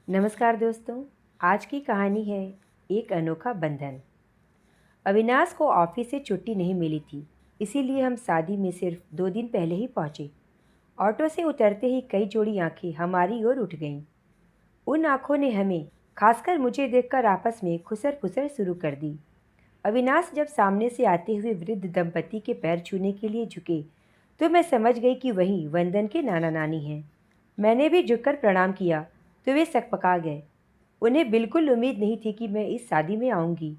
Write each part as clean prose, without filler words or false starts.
नमस्कार दोस्तों। आज की कहानी है एक अनोखा बंधन। अविनाश को ऑफिस से छुट्टी नहीं मिली थी, इसीलिए हम शादी में सिर्फ 2 दिन पहले ही पहुंचे। ऑटो से उतरते ही कई जोड़ी आंखें हमारी ओर उठ गईं। उन आंखों ने हमें, खासकर मुझे देखकर आपस में खुसर फुसर शुरू कर दी। अविनाश जब सामने से आते हुए वृद्ध दंपति के पैर छूने के लिए झुके तो मैं समझ गई कि वही वंदन के नाना नानी हैं। मैंने भी झुककर प्रणाम किया तो वे सकपका गए। उन्हें बिल्कुल उम्मीद नहीं थी कि मैं इस शादी में आऊंगी,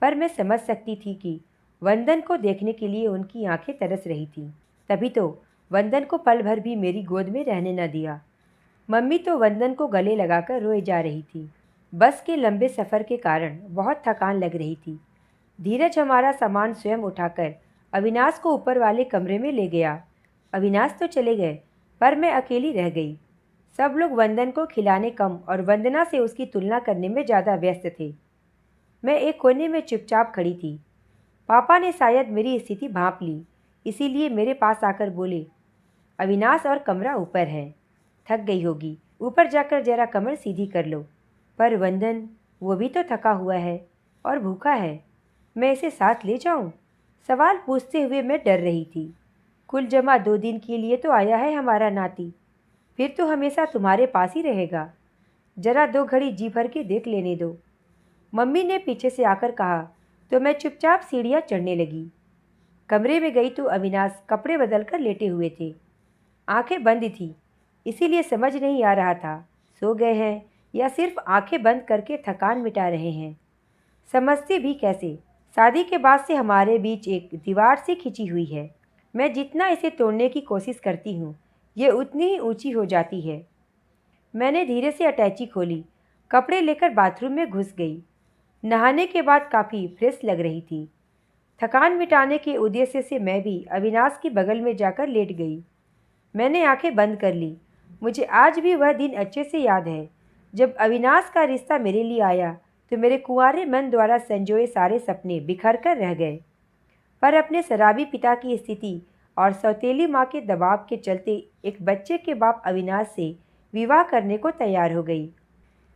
पर मैं समझ सकती थी कि वंदन को देखने के लिए उनकी आंखें तरस रही थीं। तभी तो वंदन को पल भर भी मेरी गोद में रहने न दिया। मम्मी तो वंदन को गले लगाकर रोए जा रही थी। बस के लंबे सफ़र के कारण बहुत थकान लग रही थी। धीरज हमारा सामान स्वयं उठाकर अविनाश को ऊपर वाले कमरे में ले गया। अविनाश तो चले गए, पर मैं अकेली रह गई। सब लोग वंदन को खिलाने कम और वंदना से उसकी तुलना करने में ज़्यादा व्यस्त थे। मैं एक कोने में चुपचाप खड़ी थी। पापा ने शायद मेरी स्थिति भांप ली, इसीलिए मेरे पास आकर बोले, अविनाश और कमरा ऊपर है, थक गई होगी, ऊपर जाकर जरा कमर सीधी कर लो। पर वंदन, वो भी तो थका हुआ है और भूखा है, मैं इसे साथ ले जाऊं? सवाल पूछते हुए मैं डर रही थी। कुल जमा 2 दिन के लिए तो आया है हमारा नाती, फिर तो हमेशा तुम्हारे पास ही रहेगा। जरा 2 घड़ी जी भर के देख लेने दो। मम्मी ने पीछे से आकर कहा तो मैं चुपचाप सीढ़ियाँ चढ़ने लगी। कमरे में गई तो अविनाश कपड़े बदलकर लेटे हुए थे। आंखें बंद थी, इसीलिए समझ नहीं आ रहा था सो गए हैं या सिर्फ आंखें बंद करके थकान मिटा रहे हैं। समझते भी कैसे? शादी के बाद से हमारे बीच एक दीवार सी खिंची हुई है। मैं जितना इसे तोड़ने की कोशिश करती हूँ, ये उतनी ही ऊंची हो जाती है। मैंने धीरे से अटैची खोली, कपड़े लेकर बाथरूम में घुस गई। नहाने के बाद काफ़ी फ्रेश लग रही थी। थकान मिटाने के उद्देश्य से मैं भी अविनाश के बगल में जाकर लेट गई। मैंने आंखें बंद कर ली। मुझे आज भी वह दिन अच्छे से याद है, जब अविनाश का रिश्ता मेरे लिए आया तो मेरे कुंवारे मन द्वारा संजोए सारे सपने बिखर कर रह गए। पर अपने शराबी पिता की स्थिति और सौतेली माँ के दबाव के चलते एक बच्चे के बाप अविनाश से विवाह करने को तैयार हो गई।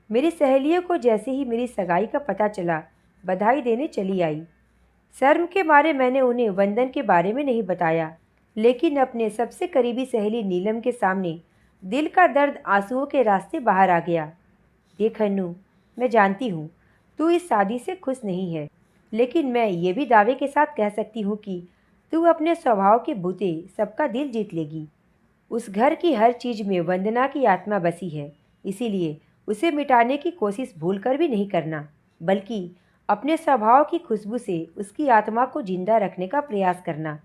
मेरी सहेलियों को जैसे ही मेरी सगाई का पता चला, बधाई देने चली आई। शर्म के मारे मैंने उन्हें वंदन के बारे में नहीं बताया, लेकिन अपने सबसे करीबी सहेली नीलम के सामने दिल का दर्द आंसुओं के रास्ते बाहर आ गया। देख अन्नू, मैं जानती हूँ तू इस शादी से खुश नहीं है, लेकिन मैं ये भी दावे के साथ कह सकती हूँ कि तू अपने स्वभाव के बूते सबका दिल जीत लेगी। उस घर की हर चीज़ में वंदना की आत्मा बसी है, इसीलिए उसे मिटाने की कोशिश भूल कर भी नहीं करना, बल्कि अपने स्वभाव की खुशबू से उसकी आत्मा को जिंदा रखने का प्रयास करना।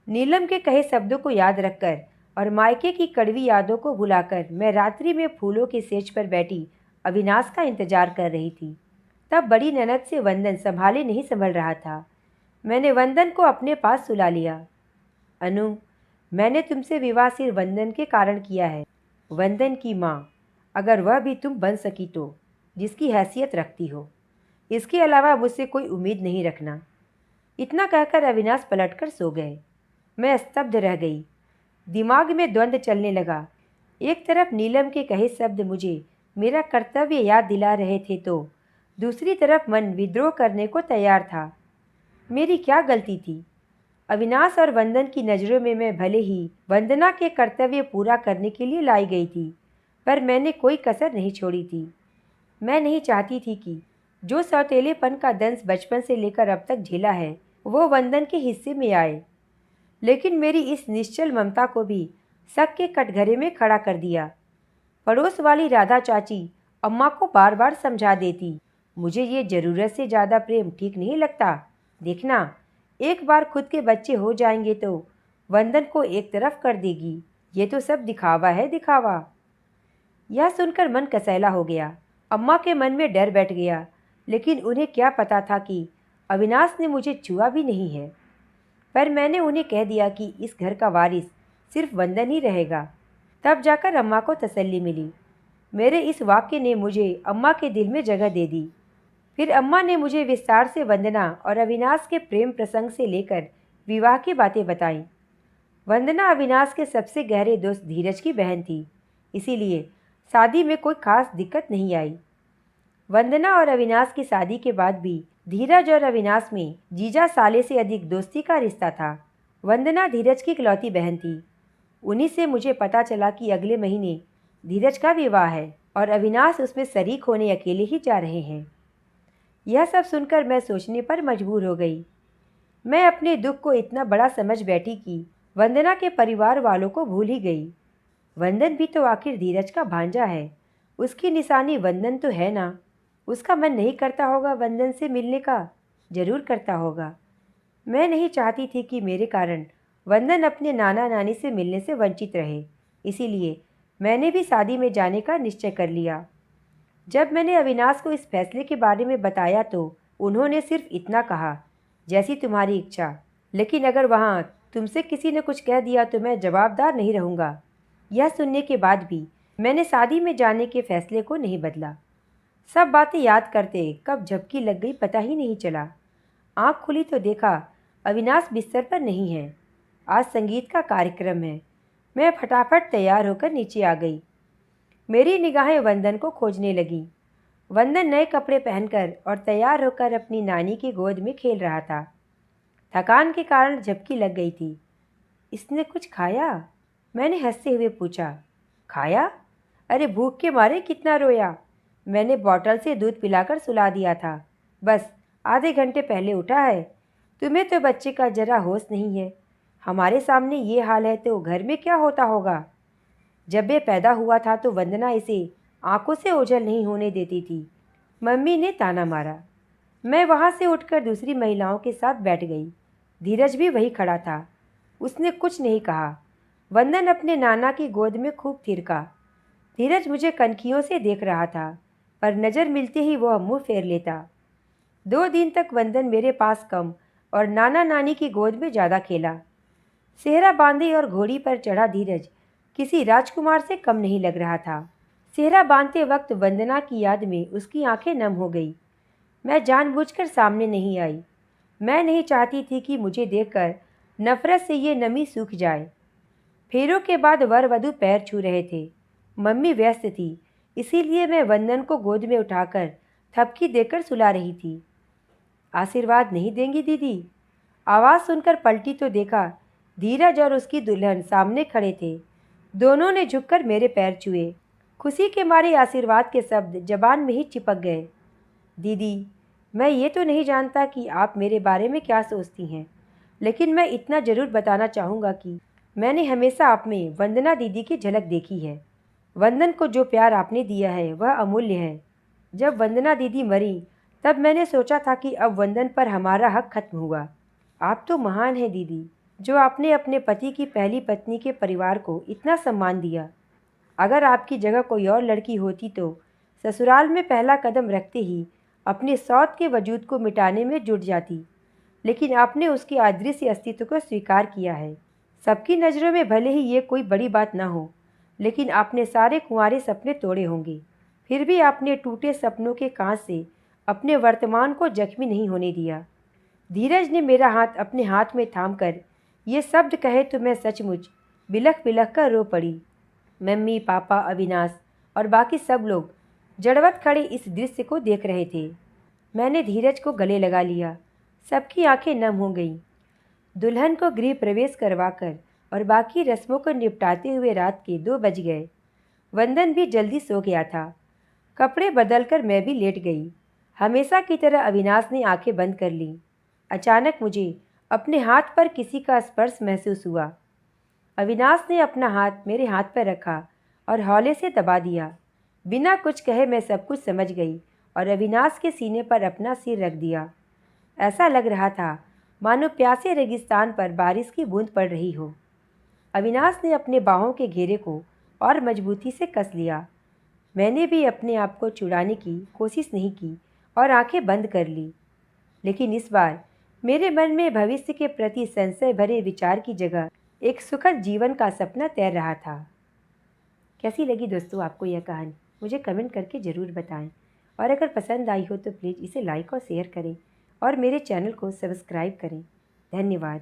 नीलम के कहे शब्दों को याद रखकर और मायके की कड़वी यादों को भुलाकर मैं रात्रि में फूलों के सेज पर बैठी अविनाश का इंतजार कर रही थी। तब बड़ी ननद से वंदन संभाले नहीं संभल रहा था। मैंने वंदन को अपने पास सुला लिया। अनु, मैंने तुमसे विवाह सिर्फ वंदन के कारण किया है। वंदन की माँ, अगर वह भी तुम बन सकी तो, जिसकी हैसियत रखती हो। इसके अलावा मुझसे कोई उम्मीद नहीं रखना। इतना कहकर अविनाश पलटकर सो गए। मैं स्तब्ध रह गई। दिमाग में द्वंद्व चलने लगा। एक तरफ नीलम के कहे शब्द मुझे मेरा कर्तव्य याद दिला रहे थे, तो दूसरी तरफ मन विद्रोह करने को तैयार था। मेरी क्या गलती थी? अविनाश और वंदन की नज़रों में मैं भले ही वंदना के कर्तव्य पूरा करने के लिए लाई गई थी, पर मैंने कोई कसर नहीं छोड़ी थी। मैं नहीं चाहती थी कि जो सौतेलेपन का दंश बचपन से लेकर अब तक झेला है, वो वंदन के हिस्से में आए। लेकिन मेरी इस निश्चल ममता को भी शक के कटघरे में खड़ा कर दिया। पड़ोस वाली राधा चाची अम्मा को बार बार समझा देती, मुझे ये ज़रूरत से ज़्यादा प्रेम ठीक नहीं लगता। देखना, एक बार खुद के बच्चे हो जाएंगे तो वंदन को एक तरफ कर देगी। ये तो सब दिखावा है, दिखावा। यह सुनकर मन कसैला हो गया। अम्मा के मन में डर बैठ गया, लेकिन उन्हें क्या पता था कि अविनाश ने मुझे छुआ भी नहीं है। पर मैंने उन्हें कह दिया कि इस घर का वारिस सिर्फ वंदन ही रहेगा। तब जाकर अम्मा को तसल्ली मिली। मेरे इस वाक्य ने मुझे अम्मा के दिल में जगह दे दी। फिर अम्मा ने मुझे विस्तार से वंदना और अविनाश के प्रेम प्रसंग से लेकर विवाह की बातें बताईं। वंदना अविनाश के सबसे गहरे दोस्त धीरज की बहन थी, इसीलिए शादी में कोई खास दिक्कत नहीं आई। वंदना और अविनाश की शादी के बाद भी धीरज और अविनाश में जीजा साले से अधिक दोस्ती का रिश्ता था। वंदना धीरज की इकलौती बहन थी। उन्हीं से मुझे पता चला कि अगले महीने धीरज का विवाह है और अविनाश उसमें शरीक होने अकेले ही जा रहे हैं। यह सब सुनकर मैं सोचने पर मजबूर हो गई। मैं अपने दुख को इतना बड़ा समझ बैठी कि वंदना के परिवार वालों को भूल ही गई। वंदन भी तो आखिर धीरज का भांजा है, उसकी निशानी वंदन तो है ना। उसका मन नहीं करता होगा वंदन से मिलने का? जरूर करता होगा। मैं नहीं चाहती थी कि मेरे कारण वंदन अपने नाना नानी से मिलने से वंचित रहे, इसीलिए मैंने भी शादी में जाने का निश्चय कर लिया। जब मैंने अविनाश को इस फैसले के बारे में बताया तो उन्होंने सिर्फ इतना कहा, जैसी तुम्हारी इच्छा, लेकिन अगर वहाँ तुमसे किसी ने कुछ कह दिया तो मैं जवाबदार नहीं रहूँगा। यह सुनने के बाद भी मैंने शादी में जाने के फैसले को नहीं बदला। सब बातें याद करते कब झपकी लग गई पता ही नहीं चला। आँख खुली तो देखा अविनाश बिस्तर पर नहीं है। आज संगीत का कार्यक्रम है। मैं फटाफट तैयार होकर नीचे आ गई। मेरी निगाहें वंदन को खोजने लगीं। वंदन नए कपड़े पहनकर और तैयार होकर अपनी नानी की गोद में खेल रहा था। थकान के कारण झपकी लग गई थी। इसने कुछ खाया? मैंने हंसते हुए पूछा। खाया? अरे भूख के मारे कितना रोया। मैंने बॉटल से दूध पिलाकर सुला दिया था। बस आधे घंटे पहले उठा है। तुम्हें तो बच्चे का जरा होश नहीं है। हमारे सामने ये हाल है तो घर में क्या होता होगा। जब ये पैदा हुआ था तो वंदना इसे आंखों से ओझल नहीं होने देती थी। मम्मी ने ताना मारा। मैं वहाँ से उठकर दूसरी महिलाओं के साथ बैठ गई। धीरज भी वही खड़ा था। उसने कुछ नहीं कहा। वंदन अपने नाना की गोद में खूब थिरका। धीरज मुझे कनखियों से देख रहा था, पर नज़र मिलते ही वह मुंह फेर लेता। 2 दिन तक वंदन मेरे पास कम और नाना नानी की गोद में ज़्यादा खेला। सेहरा बांधे और घोड़ी पर चढ़ा धीरज किसी राजकुमार से कम नहीं लग रहा था। सेहरा बांधते वक्त वंदना की याद में उसकी आंखें नम हो गई। मैं जानबूझकर सामने नहीं आई। मैं नहीं चाहती थी कि मुझे देखकर नफरत से ये नमी सूख जाए। फेरों के बाद वर वधू पैर छू रहे थे। मम्मी व्यस्त थी, इसीलिए मैं वंदन को गोद में उठाकर थपकी देकर सुला रही थी। आशीर्वाद नहीं देंगी दीदी? आवाज़ सुनकर पलटी तो देखा धीरज और उसकी दुल्हन सामने खड़े थे। दोनों ने झुककर मेरे पैर छुए। खुशी के मारे आशीर्वाद के शब्द जबान में ही चिपक गए। दीदी, मैं ये तो नहीं जानता कि आप मेरे बारे में क्या सोचती हैं, लेकिन मैं इतना ज़रूर बताना चाहूँगा कि मैंने हमेशा आप में वंदना दीदी की झलक देखी है। वंदन को जो प्यार आपने दिया है वह अमूल्य है। जब वंदना दीदी मरी तब मैंने सोचा था कि अब वंदन पर हमारा हक खत्म हुआ। आप तो महान हैं दीदी, जो आपने अपने पति की पहली पत्नी के परिवार को इतना सम्मान दिया। अगर आपकी जगह कोई और लड़की होती तो ससुराल में पहला कदम रखते ही अपने सौत के वजूद को मिटाने में जुट जाती, लेकिन आपने उसके अदृश्य अस्तित्व को स्वीकार किया है। सबकी नज़रों में भले ही ये कोई बड़ी बात ना हो, लेकिन आपने सारे कुंवारे सपने तोड़े होंगे, फिर भी आपने टूटे सपनों के कांच से अपने वर्तमान को जख्मी नहीं होने दिया। धीरज ने मेरा हाथ अपने हाथ में थामकर ये शब्द कहे तो मैं सचमुच बिलख बिलख कर रो पड़ी। मम्मी, पापा, अविनाश और बाकी सब लोग जड़वत खड़े इस दृश्य को देख रहे थे। मैंने धीरज को गले लगा लिया। सबकी आंखें नम हो गईं। दुल्हन को गृह प्रवेश करवाकर और बाकी रस्मों को निपटाते हुए रात के 2 बज गए। वंदन भी जल्दी सो गया था। कपड़े बदलकर मैं भी लेट गई। हमेशा की तरह अविनाश ने आंखें बंद कर लीं। अचानक मुझे अपने हाथ पर किसी का स्पर्श महसूस हुआ। अविनाश ने अपना हाथ मेरे हाथ पर रखा और हौले से दबा दिया। बिना कुछ कहे मैं सब कुछ समझ गई और अविनाश के सीने पर अपना सिर रख दिया। ऐसा लग रहा था मानो प्यासे रेगिस्तान पर बारिश की बूंद पड़ रही हो। अविनाश ने अपने बाहों के घेरे को और मजबूती से कस लिया। मैंने भी अपने आप को छुड़ाने की कोशिश नहीं की और आंखें बंद कर ली, लेकिन इस बार मेरे मन में भविष्य के प्रति संशय भरे विचार की जगह एक सुखद जीवन का सपना तैर रहा था। कैसी लगी दोस्तों आपको यह कहानी? मुझे कमेंट करके ज़रूर बताएं, और अगर पसंद आई हो तो प्लीज़ इसे लाइक और शेयर करें और मेरे चैनल को सब्सक्राइब करें। धन्यवाद।